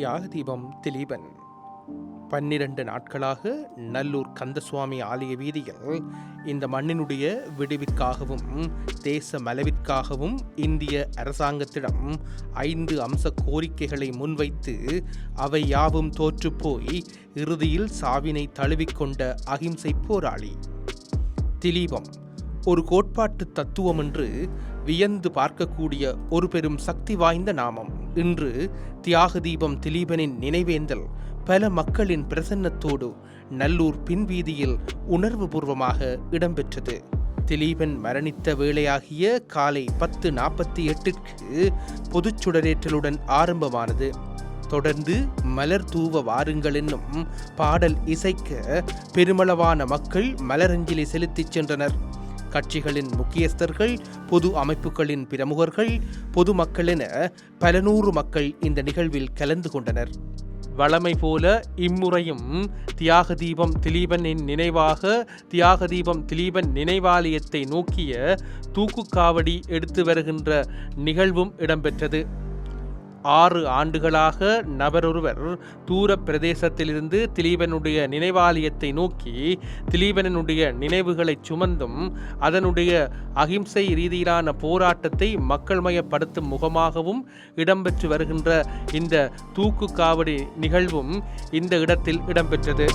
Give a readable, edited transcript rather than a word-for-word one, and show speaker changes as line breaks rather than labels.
தியாக தீபம் திலீபன் 12 நாட்களாக நல்லூர் கந்தசுவாமி ஆலய வீதியில் இந்த மண்ணினுடைய விடுவிற்காகவும் தேச மலவிற்காகவும் இந்திய அரசாங்கத்திடம் 5 அம்ச கோரிக்கைகளை முன்வைத்து அவை யாவும் தோற்றுப்போய் இறுதியில் சாவினை தழுவிக்கொண்ட அகிம்சை போராளி திலீபம் ஒரு கோட்பாட்டு தத்துவம் என்று வியந்து பார்க்கக்கூடிய ஒரு பெரும் சக்தி வாய்ந்த நாமம். இன்று தியாக தீபம் திலீபனின் நினைவேந்தல் பல மக்களின் பிரசன்னத்தோடு நல்லூர் பின்வீதியில் உணர்வுபூர்வமாக இடம்பெற்றது. திலீபன் மரணித்த வேளையாகிய காலை 10:48 பொதுச்சுடரேற்றலுடன் ஆரம்பமானது. தொடர்ந்து மலர் தூவ வாருங்கள் என்னும் பாடல் இசைக்க பெருமளவான மக்கள் மலரஞ்சலி செலுத்திச் சென்றனர். கட்சிகளின் முக்கியஸ்தர்கள், பொது அமைப்புகளின் பிரமுகர்கள், பொதுமக்கள் என பல நூறு மக்கள் இந்த நிகழ்வில் கலந்து கொண்டனர். வழமை போல இம்முறையும் தியாக தீபம் திலீபனின் நினைவாக தியாக தீபம் திலீபன் நினைவாலயத்தை நோக்கிய தூக்குக்காவடி எடுத்து வருகின்ற நிகழ்வும் இடம்பெற்றது. 6 ஆண்டுகளாக நபரொருவர் தூர பிரதேசத்திலிருந்து திலீபனுடைய நினைவாலயத்தை நோக்கி திலீபனுடைய நினைவுகளை சுமந்தும் அதனுடைய அகிம்சை ரீதியிலான போராட்டத்தை மக்கள் மயப்படுத்தும் முகமாகவும் இடம்பெற்று வருகின்ற இந்த தூக்கு காவடி நிகழ்வும் இந்த இடத்தில் இடம்பெற்றது.